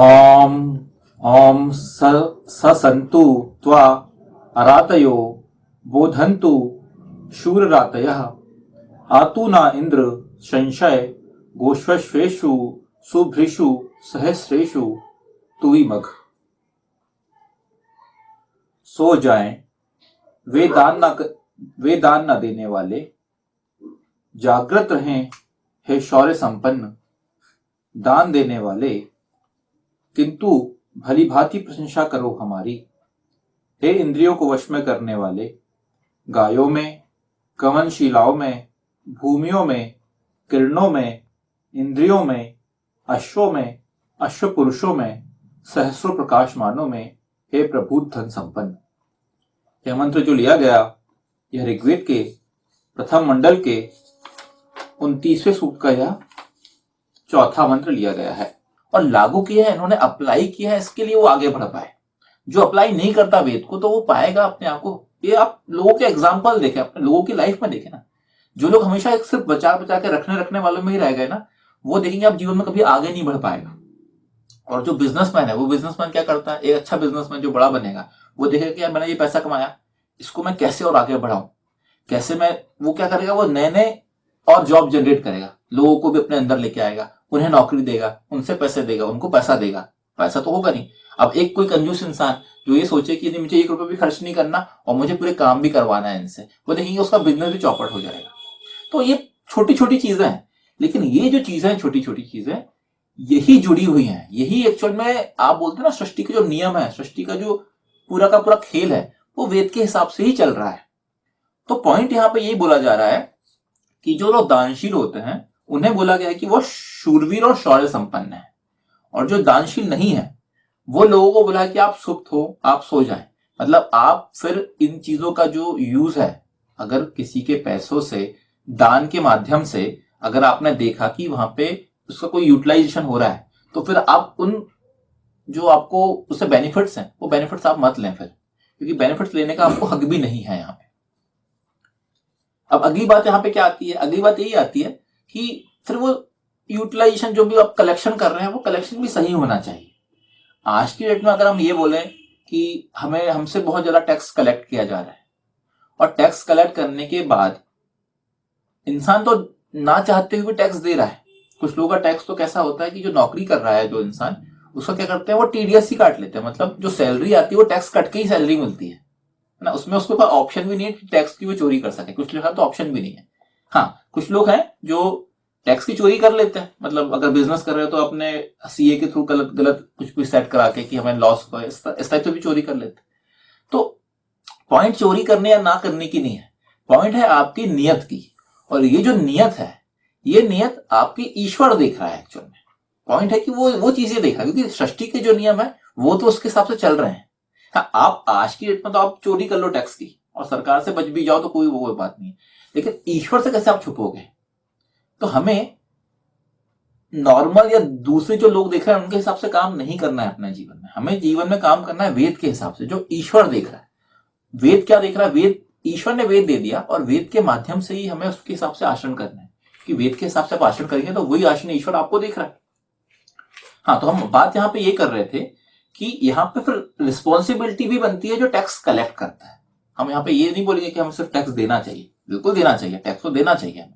ॐ ॐ ससन्तु त्वा अरातयो बोधन्तु शूररातयः आतु न इंद्र संशय गोश्वेषु सुभृषु सहस्रेषु तुविमघ। सो जाएं वे दान न देने वाले, जागृत रहें हे शौर्य संपन्न दान देने वाले, किंतु भली भांति प्रशंसा करो हमारी। हे इंद्रियों को वश में करने वाले, गायों में, कवनशिलाओं में, भूमियों में, किरणों में, इंद्रियों में, अश्वों में, अश्व पुरुषों में, सहस्रों प्रकाशमानों में, हे प्रभु धन संपन्न। यह मंत्र जो लिया गया, यह ऋग्वेद के प्रथम मंडल के 29वें सूक्त का यह चौथा मंत्र लिया गया है और लागू किया है, इन्होंने अप्लाई किया है, इसके लिए वो आगे बढ़ पाए। जो अप्लाई नहीं करता वेद को तो वो पाएगा अपने आप को। ये आप लोगों के एग्जाम्पल देखें, अपने लोगों की लाइफ में देखें ना, जो लोग हमेशा एक सिर्फ बचा बचा के रखने वालों में ही रह गए ना, वो देखेंगे आप जीवन में कभी आगे नहीं बढ़ पाएगा। और जो बिजनेसमैन है, वो बिजनेसमैन क्या करता है, एक अच्छा बिजनेसमैन जो बड़ा बनेगा, वो देखेगा कि यार मैंने ये पैसा कमाया, इसको मैं कैसे और आगे बढ़ाऊं, कैसे मैं, वो क्या करेगा, वो नए नए और जॉब जनरेट करेगा, लोगों को भी अपने अंदर लेके आएगा, उन्हें नौकरी देगा, उनसे पैसे देगा, उनको पैसा देगा। पैसा तो होगा नहीं। अब एक कोई कंजूस इंसान जो ये सोचे कि नहीं मुझे 1 रुपए भी खर्च नहीं करना और मुझे पूरे काम भी करवाना है इनसे, वो देखेंगे उसका बिजनेस भी चौपट हो जाएगा। तो ये छोटी छोटी चीजें हैं, लेकिन ये जो चीजें हैं, छोटी छोटी चीजें, यही जुड़ी हुई हैं। यही एक्चुअल में आप बोलते हैं ना, सृष्टि के जो नियम है, सृष्टि का जो पूरा का पूरा खेल है, वो वेद के हिसाब से ही चल रहा है। तो पॉइंट यहां पे यही बोला जा रहा है कि जो लोग दानशील होते हैं उन्हें बोला गया है कि वो शूरवीर और शौर्य संपन्न है, और जो दानशील नहीं है वो लोगों को बोला है कि आप सुप्त हो, आप सो जाएं। मतलब आप फिर इन चीजों का जो यूज है, अगर किसी के पैसों से, दान के माध्यम से अगर आपने देखा कि वहां पे उसका कोई यूटिलाइजेशन हो रहा है, तो फिर आप उन जो आपको उससे बेनिफिट्स हैं, वो बेनिफिट्स आप मत लें फिर, क्योंकि बेनिफिट्स लेने का आपको हक भी नहीं है यहाँ पे। अब अगली बात यहाँ पे क्या आती है, अगली बात यही आती है कि फिर वो यूटिलाइजेशन जो भी आप कलेक्शन कर रहे हैं, वो कलेक्शन भी सही होना चाहिए। आज की डेट में अगर हम ये बोलें कि हमसे बहुत ज्यादा टैक्स कलेक्ट किया जा रहा है, और टैक्स कलेक्ट करने के बाद इंसान तो ना चाहते हुए टैक्स दे रहा है। कुछ लोगों का टैक्स तो कैसा होता है कि जो नौकरी कर रहा है जो इंसान, उसका क्या करते हैं, वो टीडीएस ही काट लेते हैं। मतलब जो सैलरी आती है वो टैक्स कट के ही सैलरी मिलती है ना, उसमें उसके पास ऑप्शन भी नहीं है कि टैक्स की वो चोरी कर सके। कुछ लोग तो ऑप्शन भी नहीं है। हाँ, कुछ लोग हैं जो टैक्स की चोरी कर लेते हैं, मतलब अगर बिजनेस कर रहे हो तो अपने सीए के थ्रू गलत गलत कुछ भी सेट करा के कि हमें लॉस हो, इस टाइप से भी चोरी कर लेते हैं। तो पॉइंट चोरी करने या ना करने की नहीं है, पॉइंट है आपकी नियत की। और ये जो नियत है, ये नियत आपकी ईश्वर देख रहा है एक्चुअल में। पॉइंट है कि वो चीजें देख रहा है, क्योंकि सृष्टि के जो नियम है वो तो उसके हिसाब से चल रहे हैं। हाँ, आप आज की डेट में तो आप चोरी कर लो टैक्स की और सरकार से बच भी जाओ तो कोई वो बात नहीं है, लेकिन ईश्वर से कैसे आप छुपोगे। तो हमें नॉर्मल या दूसरे जो लोग देख रहे हैं उनके हिसाब से काम नहीं करना है अपने जीवन में। हमें जीवन में काम करना है वेद के हिसाब से, जो ईश्वर देख रहा है। वेद क्या देख रहा है, वेद, ईश्वर ने वेद दे दिया और वेद के माध्यम से ही हमें उसके हिसाब से आचरण करना है, कि वेद के हिसाब से आप आचरण करेंगे तो वही आचरण ईश्वर आपको देख रहा है। हाँ, तो हम बात यहाँ पे ये कर रहे थे कि यहाँ पे फिर रिस्पॉन्सिबिलिटी भी बनती है जो टैक्स कलेक्ट करता है। हम यहाँ पे ये नहीं बोलेंगे कि हमें सिर्फ टैक्स देना चाहिए, बिल्कुल देना चाहिए, टैक्स तो देना चाहिए हमें,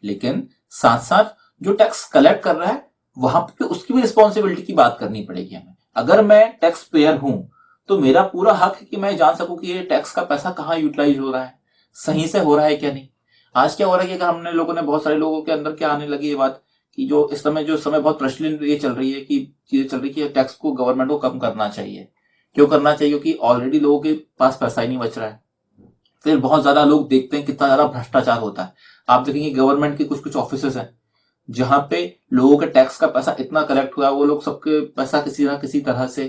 लेकिन साथ साथ जो टैक्स कलेक्ट कर रहा है वहां पे उसकी भी रिस्पॉन्सिबिलिटी की बात करनी पड़ेगी हमें। अगर मैं टैक्स पेयर हूं तो मेरा पूरा हक है कि मैं जान सकूं कि ये टैक्स का पैसा कहाँ यूटिलाइज हो रहा है, सही से हो रहा है क्या नहीं। आज क्या हो रहा है कि अगर हमने लोगों ने, बहुत सारे लोगों के अंदर क्या आने लगी ये बात कि जो इस समय बहुत प्रचलित ये चल रही है कि चीजें चल रही है कि टैक्स को गवर्नमेंट को कम करना चाहिए। क्यों करना चाहिए, क्योंकि ऑलरेडी लोगों के पास पैसा ही नहीं बच रहा है। फिर बहुत ज्यादा लोग देखते हैं कितना ज्यादा भ्रष्टाचार होता है। आप देखेंगे गवर्नमेंट के कुछ कुछ ऑफिसेस हैं जहां पे लोगों के टैक्स का पैसा इतना कलेक्ट हुआ है, वो लोग सबके पैसा किसी ना किसी तरह से,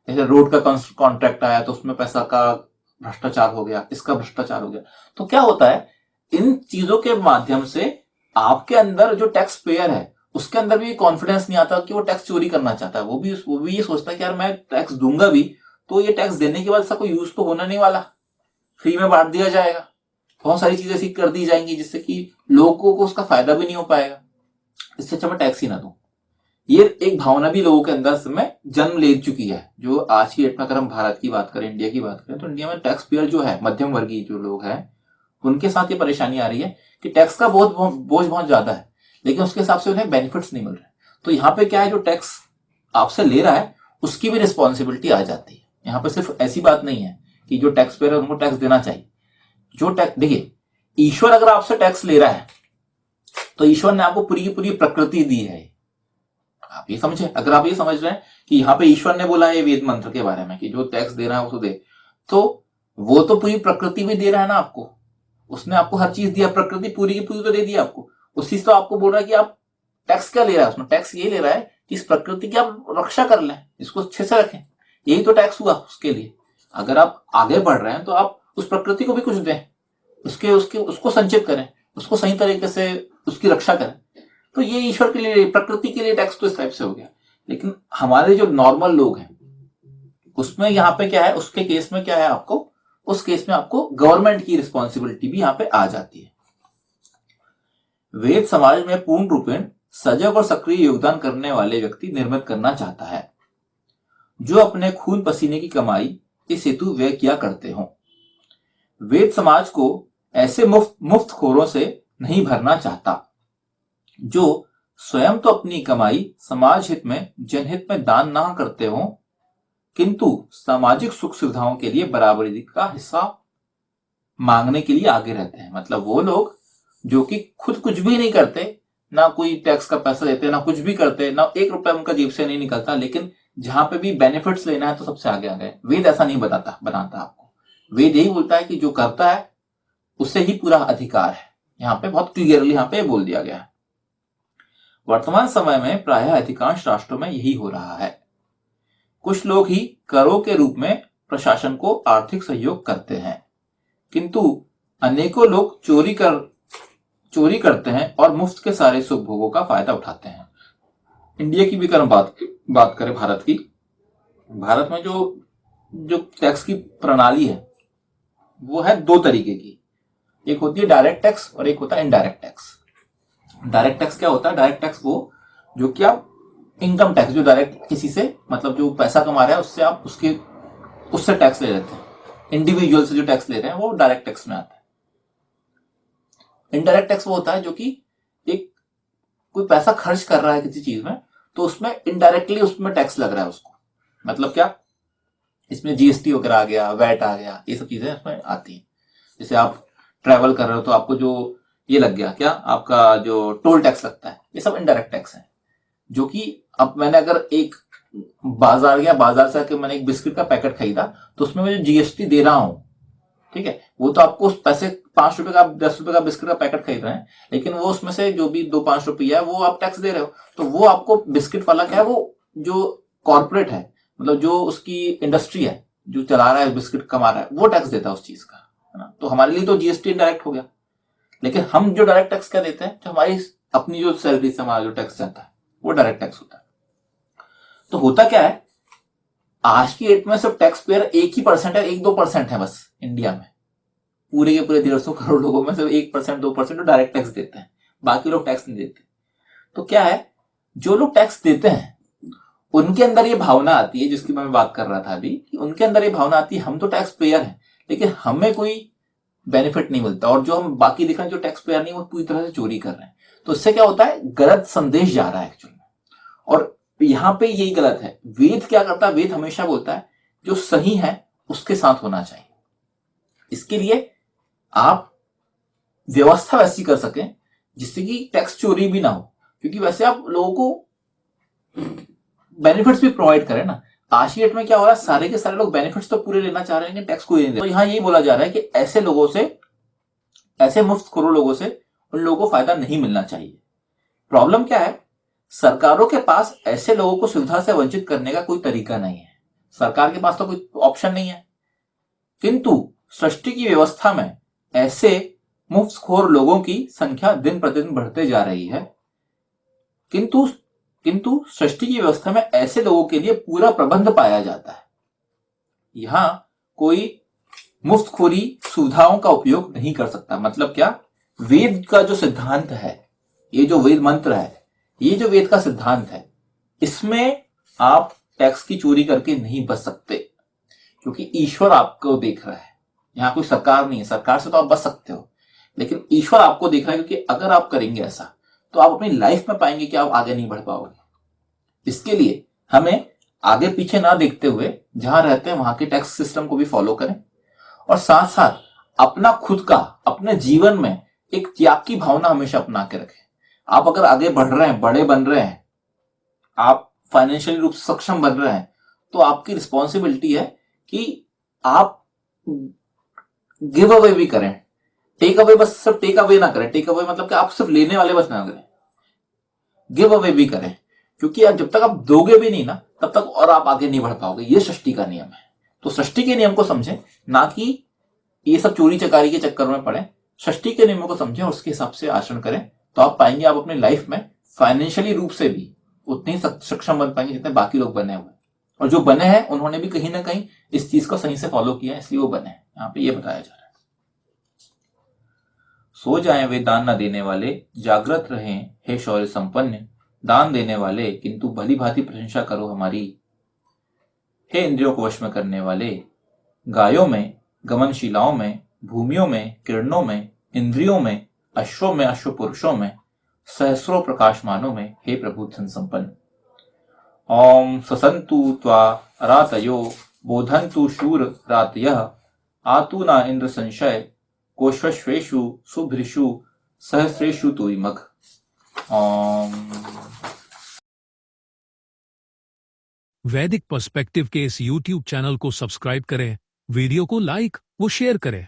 जैसे रोड का कॉन्ट्रैक्ट आया तो उसमें पैसा का भ्रष्टाचार हो गया, इसका भ्रष्टाचार हो गया। तो क्या होता है, इन चीजों के माध्यम से आपके अंदर जो टैक्स पेयर है उसके अंदर भी कॉन्फिडेंस नहीं आता कि वो टैक्स चोरी करना चाहता है। वो भी ये सोचता है कि यार मैं टैक्स दूंगा भी तो ये टैक्स देने के बाद इसका कोई यूज तो होना नहीं वाला, फ्री में बांट दिया जाएगा, बहुत सारी चीजें ऐसी कर दी जाएंगी जिससे कि लोगों को उसका फायदा भी नहीं हो पाएगा। इससे अच्छा मैं टैक्स ही ना दूं। ये एक भावना भी लोगों के अंदर समय जन्म ले चुकी है। जो आज की डेट में अगर हम भारत की बात करें, इंडिया की बात करें, तो इंडिया में टैक्स पेयर जो है, मध्यम वर्गीय जो लोग हैं, उनके साथ ये परेशानी आ रही है कि टैक्स का बोझ बहुत ज्यादा है, लेकिन उसके हिसाब से उन्हें बेनिफिट्स नहीं मिल रहे। तो यहाँ पे क्या है, जो टैक्स आपसे ले रहा है उसकी भी रिस्पॉन्सिबिलिटी आ जाती है। यहाँ पे सिर्फ ऐसी बात नहीं है कि जो टैक्स पेयर है उनको टैक्स देना चाहिए। जो टैक्स, देखिए, ईश्वर अगर आपसे टैक्स ले रहा है तो ईश्वर ने आपको पूरी की पूरी प्रकृति दी है। आप ये समझे, अगर आप ये समझ रहे हैं कि यहाँ पे ईश्वर ने बोला है वेद मंत्र के बारे में कि जो टैक्स दे रहा है उसको दे, तो वो तो पूरी प्रकृति भी दे रहा है ना आपको। उसने आपको हर चीज दिया, प्रकृति पूरी की पूरी तो दे दी आपको। उसी से तो आपको बोल रहा है कि आप टैक्स क्या ले रहा है, उसमें टैक्स ये ले रहा है कि इस प्रकृति की आप रक्षा कर लें, इसको अच्छे से रखें। यही तो टैक्स हुआ उसके लिए। अगर आप आगे बढ़ रहे हैं तो आप उस प्रकृति को भी कुछ दें, उसको संचित करें, उसको सही तरीके से उसकी रक्षा करें। तो ये ईश्वर के लिए, प्रकृति के लिए टैक्स तो इस टाइप से हो गया। लेकिन हमारे जो नॉर्मल लोग हैं उसमें यहाँ पे क्या है, उसके केस में क्या है, आपको उस केस में आपको गवर्नमेंट की रिस्पॉन्सिबिलिटी भी यहाँ पे आ जाती है। वेद समाज में पूर्ण रूपेण सजग और सक्रिय योगदान करने वाले व्यक्ति निर्मित करना चाहता है, जो अपने खून पसीने की कमाई इस हेतु व्यय किया करते हों। वेद समाज को ऐसे मुफ्तखोरों से नहीं भरना चाहता, जो स्वयं तो अपनी कमाई समाज हित में, जनहित में दान ना करते हों, किंतु सामाजिक सुख सुविधाओं के लिए बराबरी का हिस्सा मांगने के लिए आगे रहते हैं। मतलब वो लोग जो कि खुद कुछ भी नहीं करते, ना कोई टैक्स का पैसा देते, ना कुछ भी करते, ना एक रुपया उनका जेब से नहीं निकलता, लेकिन जहां पे भी बेनिफिट्स लेना है तो सबसे आगे आ गए। वेद ऐसा नहीं बनाता आपको। वेद यही बोलता है कि जो करता है उससे ही पूरा अधिकार है। यहाँ पे बहुत क्लियरली यहाँ पे बोल दिया गया है। वर्तमान समय में प्रायः अधिकांश राष्ट्रों में यही हो रहा है। कुछ लोग ही करों के रूप में प्रशासन को आर्थिक सहयोग करते हैं, किंतु अनेकों लोग चोरी करते हैं और मुफ्त के सारे सुख भोगों का फायदा उठाते हैं। इंडिया की भी अगर बात करें, भारत में जो टैक्स की प्रणाली है वो है दो तरीके की। एक होती है डायरेक्ट टैक्स और एक होता है इनडायरेक्ट टैक्स। डायरेक्ट टैक्स क्या होता है? डायरेक्ट टैक्स वो जो कि आप इनकम टैक्स, जो डायरेक्ट किसी से, मतलब जो पैसा कमा रहा है उससे आप उससे टैक्स ले लेते हैं। इंडिविजुअल से जो टैक्स ले रहे हैं वो डायरेक्ट टैक्स में आता है। इनडायरेक्ट टैक्स वो होता है जो कि एक कोई पैसा खर्च कर रहा है किसी चीज में, तो उसमें इनडायरेक्टली उसमें टैक्स लग रहा है उसको। मतलब क्या, इसमें जीएसटी वगैरह आ गया, वैट आ गया, ये सब चीजें इसमें आती हैं। जैसे आप ट्रैवल कर रहे हो तो आपको जो ये लग गया, क्या आपका जो टोल टैक्स लगता है, ये सब इनडायरेक्ट टैक्स है। जो कि अब मैंने अगर एक बाजार से आके मैंने एक बिस्किट का पैकेट खरीदा, तो उसमें मैं जो जीएसटी दे रहा हूं, ठीक है, वो तो आपको उस पैसे 5 रुपए का, 10 रुपए का बिस्किट का पैकेट खरीद रहे हैं, लेकिन वो उसमें से जो भी 2-5 रुपया है वो आप टैक्स दे रहे हो। तो वो आपको बिस्किट वाला क्या है, वो जो कॉर्पोरेट है, मतलब जो उसकी इंडस्ट्री है, जो चला रहा है, बिस्किट कमा रहा है, वो टैक्स देता है उस चीज का, है ना। तो हमारे लिए तो जीएसटी इनडायरेक्ट हो गया। लेकिन हम जो डायरेक्ट टैक्स क्या देते हैं, जो हमारी अपनी जो सैलरी से हमारा जो टैक्स जाता है वो डायरेक्ट टैक्स होता है। तो होता क्या है, आज की डेट में सिर्फ टैक्स पेयर 1% है, 1-2% है बस इंडिया में। पूरे के पूरे 150 करोड़ लोगों में सिर्फ 1%, 2% डायरेक्ट टैक्स देते हैं, बाकी लोग टैक्स नहीं देते। तो क्या है, जो लोग टैक्स देते हैं उनके अंदर ये भावना आती है, जिसकी मैं बात कर रहा था अभी, कि उनके अंदर ये भावना आती है हम तो टैक्स पेयर हैं, लेकिन हमें कोई बेनिफिट नहीं मिलता, और जो हम बाकी दिख रहे हैं जो टैक्स पेयर नहीं, वो पूरी तरह से चोरी कर रहे हैं। तो इससे क्या होता है, गलत संदेश जा रहा है एक्चुअली में। और यहां पे यही गलत है। वेद क्या करता है, वेद हमेशा बोलता है जो सही है उसके साथ होना चाहिए। इसके लिए आप व्यवस्था वैसी कर सकें जिससे कि टैक्स चोरी भी ना हो, क्योंकि वैसे आप लोगों को बेनिफिट्स भी प्रोवाइड करें ना। आज की डेट में क्या हो रहा है, सारे के सारे लोग बेनिफिट्स तो पूरे लेना चाह रहे हैं, टैक्स कोई नहीं दे। तो यहां यही बोला जा रहा है कि ऐसे लोगों से, ऐसे मुफ्तखोरों लोगों से उन लोगों को फायदा नहीं मिलना चाहिए। प्रॉब्लम क्या है, सरकारों के पास ऐसे लोगों को सुविधा से वंचित करने का कोई तरीका नहीं है। सरकार के पास तो कोई ऑप्शन नहीं है, किंतु सृष्टि की व्यवस्था में ऐसे मुफ्तखोर लोगों की संख्या दिन प्रतिदिन बढ़ते जा रही है। किंतु सृष्टि की व्यवस्था में ऐसे लोगों के लिए पूरा प्रबंध पाया जाता है। यहां कोई मुफ्तखोरी सुविधाओं का उपयोग नहीं कर सकता। मतलब क्या, वेद का जो सिद्धांत है, ये जो वेद मंत्र है, ये जो वेद का सिद्धांत है, इसमें आप टैक्स की चोरी करके नहीं बच सकते, क्योंकि ईश्वर आपको देख रहा है। यहाँ कोई सरकार नहीं है, सरकार से तो आप बच सकते हो, लेकिन ईश्वर आपको देख रहा है, क्योंकि अगर आप करेंगे ऐसा तो आप अपनी लाइफ में पाएंगे कि आप आगे नहीं बढ़ पाओगे। इसके लिए हमें आगे पीछे ना देखते हुए जहां रहते हैं वहां के टैक्स सिस्टम को भी फॉलो करें, और साथ साथ अपना खुद का अपने जीवन में एक त्याग की भावना हमेशा अपना के रखें। आप अगर आगे बढ़ रहे हैं, बड़े बन रहे हैं, आप फाइनेंशियली रूप से सक्षम बन रहे हैं, तो आपकी रिस्पॉन्सिबिलिटी है कि आप गिव अवे भी करें। टेक अवे बस सिर्फ टेक अवे ना करें, टेक अवे मतलब कि आप सिर्फ लेने वाले बस ना करें, गिव अवे भी करें, क्योंकि आप जब तक आप दोगे भी नहीं ना तब तक और आप आगे नहीं बढ़ पाओगे। ये सृष्टि का नियम है। तो सृष्टि के नियम को समझें, ना कि ये सब चोरी चकारी के चक्कर में पड़े। सृष्टि के नियमों को समझें और उसके हिसाब से आचरण करें, तो आप पाएंगे आप अपनी लाइफ में फाइनेंशियली रूप से भी उतने ही सक्षम बन पाएंगे जितने बाकी लोग बने हुए। और जो बने हैं उन्होंने भी कहीं ना कहीं इस चीज को सही से फॉलो किया है, इसलिए वो बने हैं। यहाँ पे ये बताया जा रहा है। सो जाएं वे दान न देने वाले, जागृत रहें हे शौर्य संपन्न, दान देने वाले किंतु भली भांति प्रशंसा करो हमारी। हे इंद्रियों को वश में करने वाले, गायों में, गमनशिलाओं में, भूमियों में, किरणों में, इंद्रियों में, अश्वों में, अश्व पुरुषों में, सहस्रों प्रकाशमानों में, हे प्रभु धन संपन्न। ओम ससंतु त्वा रातयो, बोधंतु शूर रातयः, आतु न इंद्र संशय, कोश्वेषु सुभृषु सहस्रेषु तुयमग। ओम। वैदिक पर्सपेक्टिव के इस YouTube चैनल को सब्सक्राइब करें, वीडियो को लाइक व शेयर करें।